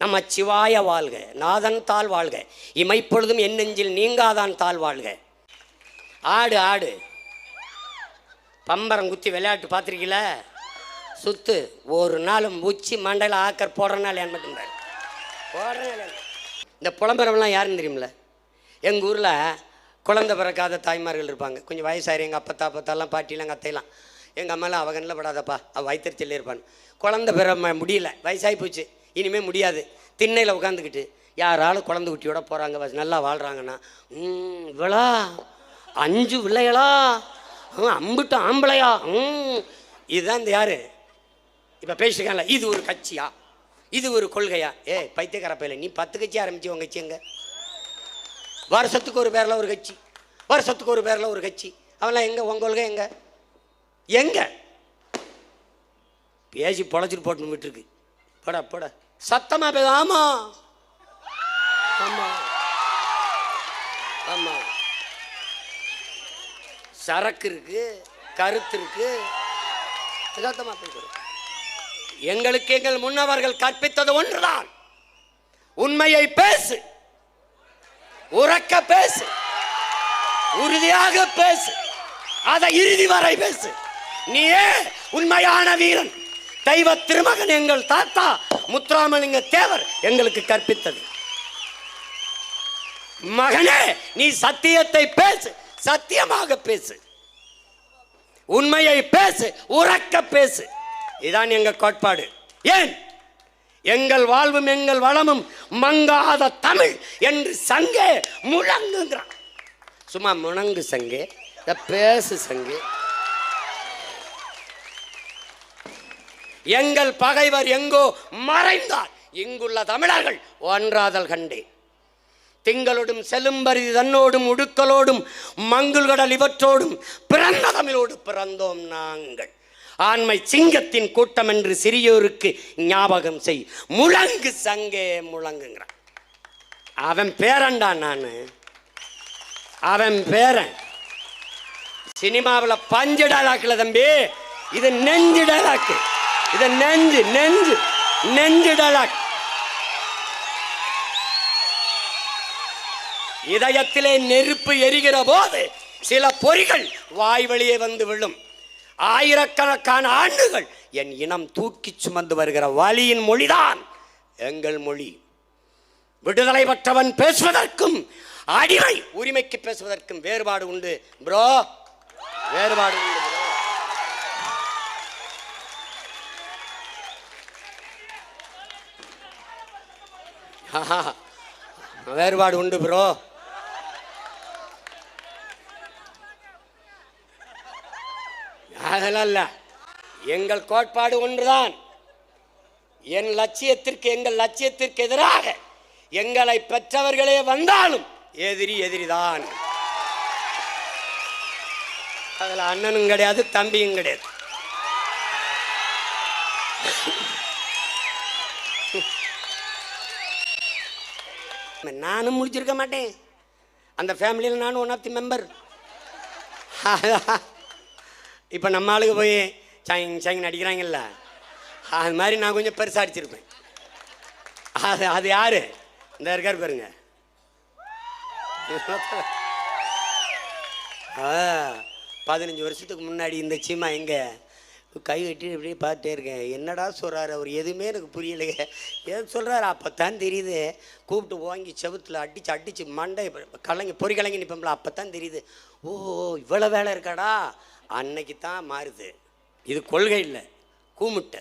நம்ம சிவாய வாழ்க, நாதன் தாள் வாழ்க, இமைப்பொழுதும் என் நெஞ்சில் நீங்காதான் தாள் வாழ்க. ஆடு ஆடு பம்பரம் குத்தி விளையாட்டு பார்த்துருக்கீங்கள? சுத்து ஒரு நாளும் உச்சி மண்டையில் ஆக்கர் போடுற நாள் என் மட்டும் போடுற நாள். இந்த புலம்பெறவெல்லாம் யாருன்னு தெரியுமில்ல? எங்கள் ஊரில் குழந்தை பிறக்காத தாய்மார்கள் இருப்பாங்க. கொஞ்சம் வயசாயிரு, எங்கள் அப்பத்தாலாம் பாட்டிலாம் எங்கள் அத்தையெல்லாம். எங்கள் அம்மாலாம் அவகனில் படாதப்பா, அவள் வயிற்றுச்சல் இருப்பான். குழந்தை பெற முடியல, வயசாகி போச்சு, இனிமேல் முடியாது. திண்ணையில் உட்காந்துக்கிட்டு யாராலும் குழந்தை குட்டியோட போகிறாங்க, நல்லா வாழ்கிறாங்கன்னா, இவளா 5 பிள்ளைகளா, அம்பிட்டு ஆம்பளையா, இதுதான் இந்த யார் இப்போ பேசிக்கல. இது ஒரு கட்சியா, இது ஒரு கொள்கையா? பைத்தியக்கார பையில, நீ 10 கட்சி ஆரம்பிச்சு உங்க கட்சி எங்க? வருஷத்துக்கு ஒரு பேரில் ஒரு கட்சி, வருஷத்துக்கு ஒரு பேரில் ஒரு கட்சி. அவெல்லாம் எங்க? உங்க கொள்கை எங்க? எங்க பேசி பொழைச்சிட்டு போட்டு விட்டுருக்கு. போட போட சத்தமா பேச. ஆமா ஆமா ஆமா, சரக்கு இருக்கு, கருத்து இருக்கு, சத்தமா பேசுறோம். எங்களுக்கு எங்கள் முன்னவர்கள் கற்பித்தது ஒன்றுதான், உண்மையை பேசு, உறக்க பேசு, உறுதியாக பேசு, அதை இறுதி வரை பேசு. நீயே உண்மையான வீரன். தெய்வ திருமகன் எங்கள் தாத்தா முத்துராமலிங்க தேவர் எங்களுக்கு கற்பித்தது. மகனே, நீ சத்தியத்தை பேசு, சத்தியமாக பேசு, உண்மையை பேசு, உறக்க பேசு. இதான் எங்க கோட்பாடு. ஏன்? எங்கள் வாழ்வும் எங்கள் வளமும் மங்காத தமிழ் என்று சங்கே முழங்குங்கிறான். சும்மா முழங்கு சங்கே, பேசு சங்கே. எங்கள் பகைவர் எங்கோ மறைந்தார், இங்குள்ள தமிழர்கள் ஒன்றாதல் கண்டே. திங்களோடும் செலும்பரிதி தன்னோடும் உடுக்கலோடும் மங்குள்கடல் இவற்றோடும் பிறந்த தமிழோடு பிறந்தோம் நாங்கள். ஆண்மை சிங்கத்தின் கூட்டம் என்று சிறியோருக்கு ஞாபகம் செய், முழங்கு சங்கே முழங்குங்கிறான். அவன் பேரன்டா, நான் அவன் பேரன். சினிமாவில் பஞ்சு டைலாக்ல தம்பி, இது நெஞ்சு டைலாக், இது நெஞ்சு நெஞ்சு நெஞ்சு டைலாக். இதயத்திலே நெருப்பு எரிகிற போது சில பொறிகள் வாய் வழியே வந்து விழும். ஆயிரக்கணக்கான ஆண்டுகள் என் இனம் தூக்கி சுமந்து வருகிற வலியின் மொழிதான் எங்கள் மொழி. விடுதலை பெற்றவன் பேசுவதற்கும் அடிமை உரிமைக்கு பேசுவதற்கும் வேறுபாடு உண்டு ப்ரோ, வேறுபாடு உண்டு ப்ரோ. வேறுபாடு உண்டு ப்ரோ. அதெல்லாம் இல்லை, எங்கள் கோட்பாடு ஒன்றுதான். என் லட்சியத்திற்கு, எங்கள் லட்சியத்திற்கு எதிராக எங்களை பெற்றவர்களே வந்தாலும் எதிரி எதிரிதான். அதில் அண்ணனும் கிடையாது, தம்பியும் கிடையாது. நானும் முடிச்சிருக்க மாட்டேன், அந்த ஃபேமிலியில் நானும் ஒன் ஆஃப் தி மெம்பர். இப்போ நம்ம ஆளுக்கு போய் சாங் சாங் அடிக்கிறாங்கல்ல, அது மாதிரி நான் கொஞ்சம் பெருசாக அடிச்சிருப்பேன். அது யாரு? இந்த இருக்கார் பாருங்க, 15 வருஷத்துக்கு முன்னாடி இந்த சீமா எங்கே கை கட்டி இப்படியே பார்த்துட்டே இருக்கேன். என்னடா சொல்கிறாரு அவர், எதுவுமே எனக்கு புரியலையே. எது சொல்கிறாரு அப்போ தான் தெரியுது. கூப்பிட்டு வாங்கி செவுத்தில் அடித்து மண்டை பொறி கலங்கி நிற்போம்ல, அப்போ தான் தெரியுது, ஓ இவ்வளோ வேலை இருக்காடா. அன்னைக்கு தான் மாறுது. இது கொள்கை இல்லை, கூமுட்டை.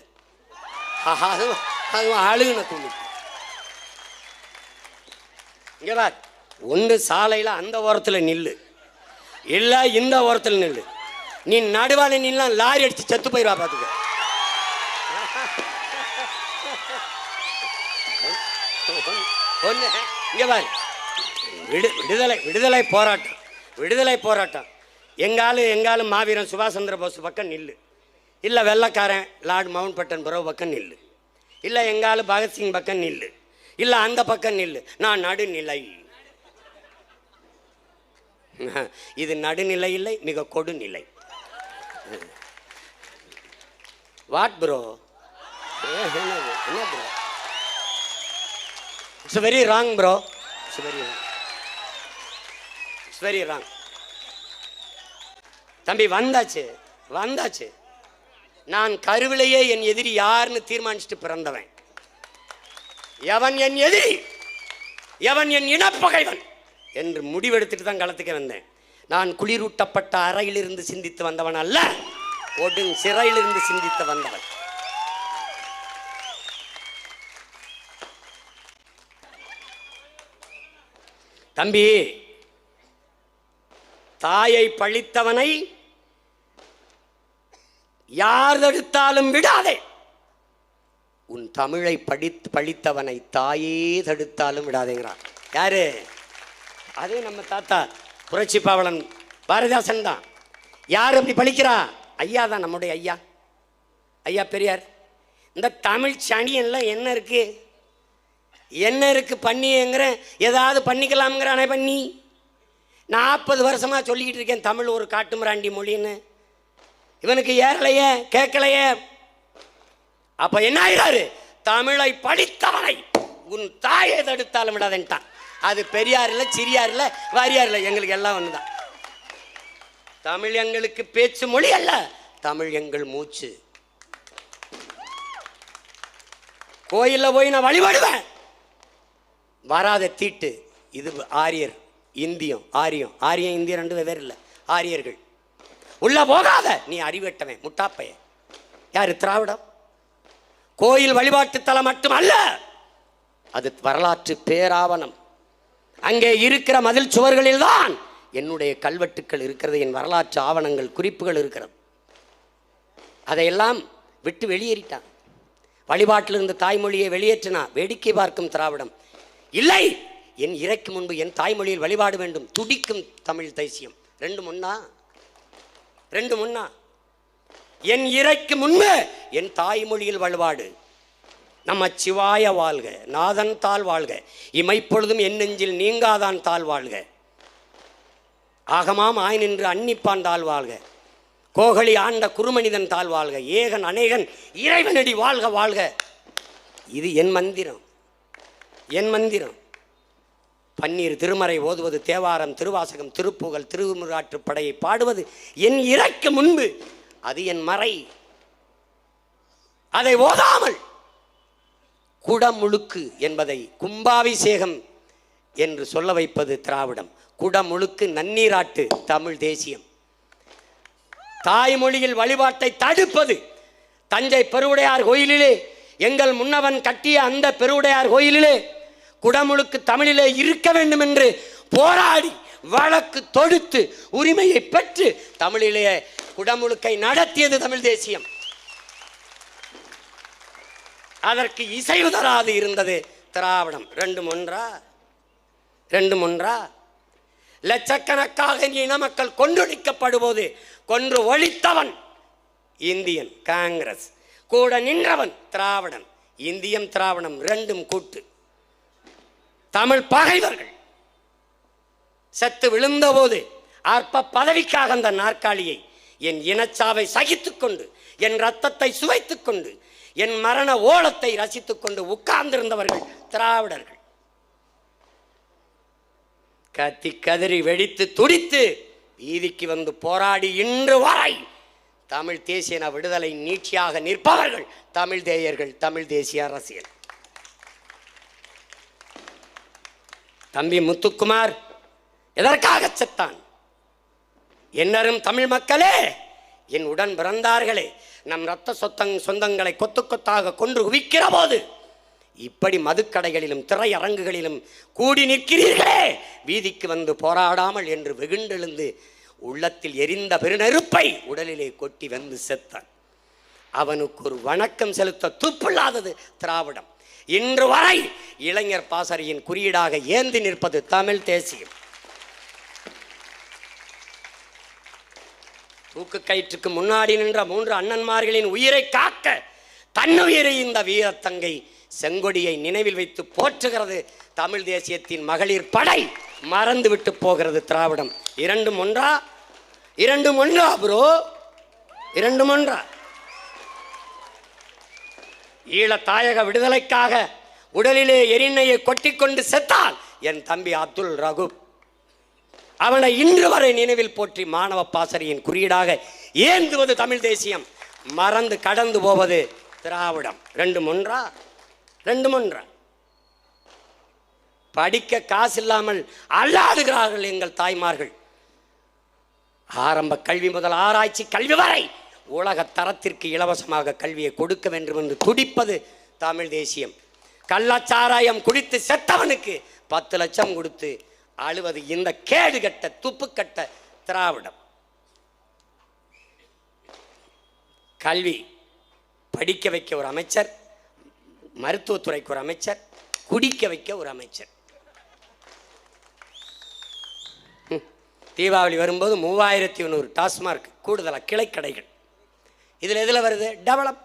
அதுவும் அழுகுன கூமுட்டை. இங்கே பார், ஒன்று சாலையில் அந்த ஓரத்தில் நில்லு, இல்லை இந்த ஓரத்தில் நில்லு. நீ நடுவால நில்லாம் லாரி அடிச்சு செத்து போயிடுவா பார்த்துக்க. ஒன்று இங்கே பாரு, விடுதலை போராட்டம், விடுதலை போராட்டம். எங்காலும் மாவீரன் சுபாஷ் சந்திர போஸ் பக்கம் நில்லு, இல்லை வெள்ளக்காரன் லார்ட் மவுண்ட் பேட்டன் புரோ பக்கம் நில்லு, இல்லை எங்காலும் பகத்சிங் பக்கம் நில்லு, இல்லை அந்த பக்கம் நில்லு. நான் நடுநிலை. இது நடுநிலை இல்லை, மிக கொடுநிலை. What bro? என்ன bro? It's very wrong bro, it's very wrong. தம்பி வந்தாச்சு. நான் கருவிலேயே என் எதிரி யாருன்னு தீர்மானிச்சுட்டு பிறந்தவன். எவன் என் எதிரி, எவன் என் இனப்பகைவன் என்று முடிவெடுத்துட்டு தான் களத்துக்கு வந்தேன். நான் குளிரூட்டப்பட்ட அறையிலிருந்து சிந்தித்து வந்தவன் அல்ல, ஒடும் சிறையிலிருந்து சிந்தித்து வந்தவன். தம்பி, தாயை பழித்தவனை யார் தடுத்தாலும் விடாதே. உன் தமிழை பழித்தவனை தாயே தடுத்தாலும் விடாதேங்கிறான். யாரு? அதே நம்ம தாத்தா புரட்சி பாவலன் பாரதிதாசன் தான். யார் அப்படி பழிக்கிறா? ஐயா தான், நம்முடைய ஐயா பெரியார். இந்த தமிழ் சனியன்ல என்ன இருக்கு பண்ணிங்கிற, ஏதாவது பண்ணிக்கலாம்ங்கிறானே பண்ணி. 40 வருஷமா சொல்லிக்கிட்டு இருக்கேன் தமிழ் ஒரு காட்டுமிராண்டி மொழின்னு. இவனுக்கு ஏறலையே, கேட்கலையே. அப்ப என்ன ஆயிடாரு? தமிழை படித்தவனை உன் தாயை தடுத்தாலும் விடாதேன்ட்டான். அது பெரியார் இல்லை, சிறியார் இல்லை, வாரியார் இல்லை, எங்களுக்கு எல்லாம் ஒண்ணுதான். தமிழ் எங்களுக்கு பேச்சு மொழி அல்ல, தமிழ் எங்கள் மூச்சு. கோயில்ல போய் நான் வழிபடுவேன், வராத தீட்டு. இது ஆரியர் இந்தியம், ஆரியம் இந்தியம் ரெண்டு வெவ்வேறு இல்லை. ஆரியர்கள் உள்ள போகாத, நீ அறிவட்டவன், முட்டாப்பைய. யாரு? திராவிடம். கோயில் வழிபாட்டு தலம் மட்டுமல்ல, அது வரலாற்று பேராவணம். அங்கே இருக்கிற மதில் சுவர்களில் தான் என்னுடைய கல்வெட்டுக்கள் இருக்கிறது, என் வரலாற்று ஆவணங்கள், குறிப்புகள் இருக்கிறது. அதையெல்லாம் விட்டு வெளியேறிட்டான். வழிபாட்டிலிருந்து தாய்மொழியை வெளியேற்றினா வேடிக்கை பார்க்கும் திராவிடம். இல்லை, என் இறைக்கு முன்பு என் தாய்மொழியில் வழிபாடு வேண்டும், துடிக்கும் தமிழ் தேசியம். ரெண்டு முன்னா. என் இறைக்கு முன்பு என் தாய்மொழியில் வழிபாடு. நம்ம சிவாய வாழ்க, நாதன் தாள் வாழ்க, இமைப்பொழுதும் என் நெஞ்சில் நீங்காதான் தாள் வாழ்க, ஆகமாம் ஆய் நின்று அன்னிப்பான் தாள் வாழ்க, கோகலி ஆண்ட குறுமனிதன் தாள் வாழ்க, ஏகன் அநேகன் இறைவனடி வாழ்க வாழ்க. இது என் மந்திரம். பன்னீர் திருமறை ஓதுவது, தேவாரம், திருவாசகம், திருப்புகழ், திருமுறாற்று படையை பாடுவது என் இறைக்கு முன்பு. அது என் மறை. அதை ஓதாமல் குடமுழுக்கு என்பதை கும்பாபிஷேகம் என்று சொல்ல வைப்பது திராவிடம். குடமுழுக்கு நன்னீராட்டு தமிழ் தேசியம். தாய்மொழியில் வழிபாட்டை தடுப்பது. தஞ்சை பெருவுடையார் கோயிலிலே, எங்கள் முன்னவன் கட்டிய அந்த பெருவுடையார் கோயிலிலே குடமுழுக்கு தமிழிலே இருக்க வேண்டும் என்று போராடி வழக்கு தொடுத்து உரிமையை பெற்று தமிழிலே குடமுழுக்கை நடத்தியது தமிழ் தேசியம். அதற்கு இசைவு தராது இருந்தது திராவிடம். ரெண்டும் ஒன்றா? லட்சக்கணக்காக இன மக்கள் கொன்றொழிக்கப்படும்போது கொன்று ஒழித்தவன் இந்தியன் காங்கிரஸ், கூட நின்றவன் திராவிடன். இந்தியம் திராவிடம் ரெண்டும் கூட்டு. தமிழ் பகைவர்கள் செத்து விழுந்த போது அற்ப பதவிக்காக அந்த நாற்காலியை, என் இனச்சாவை சகித்துக் கொண்டு, என் ரத்தத்தை சுவைத்துக் கொண்டு, என் மரண ஓலத்தை ரசித்துக் கொண்டு உட்கார்ந்திருந்தவர்கள் திராவிடர்கள். கத்தி கதறி வெடித்து துடித்து வீதிக்கு வந்து போராடி இன்று வரை தமிழ் தேசிய விடுதலை நீட்சியாக நிற்பவர்கள் தமிழ் தேயர்கள், தமிழ் தேசிய அரசியல். தம்பி முத்துக்குமார் எதற்காக செத்தான்? என்னரும் தமிழ் மக்களே, என் உடன் பிறந்தார்களே, நம் இரத்த சொந்தங்களை கொத்து கொத்தாக கொன்று குவிக்கிற போது இப்படி மதுக்கடைகளிலும் திரையரங்குகளிலும் கூடி நிற்கிறீர்களே, வீதிக்கு வந்து போராடாமல் என்று வெகுண்டெழுந்து உள்ளத்தில் எரிந்த பெருநெருப்பை உடலிலே கொட்டி வந்து செத்தான். அவனுக்கு ஒரு வணக்கம் செலுத்த துப்பில்லாதது திராவிடம். இன்று வரை இளைஞர் பாசறையின் குறியீடாக ஏந்தி நிற்பது தமிழ் தேசியம். தூக்கு கயிற்றுக்கு முன்னாடி நின்ற 3 அண்ணன்மார்களின் உயிரை காக்க தன்னுயிரை இந்த வீரத்தங்கை செங்கொடியை நினைவில் வைத்து போற்றுகிறது தமிழ் தேசியத்தின் மகளிர் படை. மறந்துவிட்டு போகிறது திராவிடம். இரண்டும் ஒன்றா ப்ரோ? இரண்டும் ஒன்றா? ஈழ தாயக விடுதலைக்காக உடலிலே எரிணையை கொட்டிக்கொண்டு செத்தால் என் தம்பி அப்துல் ரகுப். அவனை இன்று வரை நினைவில் போற்றி மாணவ பாசறையின் குறியீடாக ஏந்துவது தமிழ் தேசியம், மறந்து கடந்து போவது திராவிடம். ரெண்டு முன்றா படிக்க காசு இல்லாமல் அல்லாடுகிறார்கள் எங்கள் தாய்மார்கள். ஆரம்ப கல்வி முதல் ஆராய்ச்சி கல்வி வரை உலக தரத்திற்கு இலவசமாக கல்வியை கொடுக்க வேண்டும் என்று துடிப்பது தமிழ் தேசியம். கள்ளச்சாராயம் குடித்து செத்தவனுக்கு 10 லட்சம் கொடுத்து அழுவது இந்த கேடு கட்ட துப்பு கட்ட திராவிடம். கல்வி படிக்க வைக்க ஒரு அமைச்சர், மருத்துவத்துறைக்கு ஒரு அமைச்சர், குடிக்க வைக்க ஒரு அமைச்சர். தீபாவளி வரும்போது 3100 டாஸ்மார்க் கூடுதலாக கிளைக்கடைகள். இதில் எதில் வருது? டெவலப்.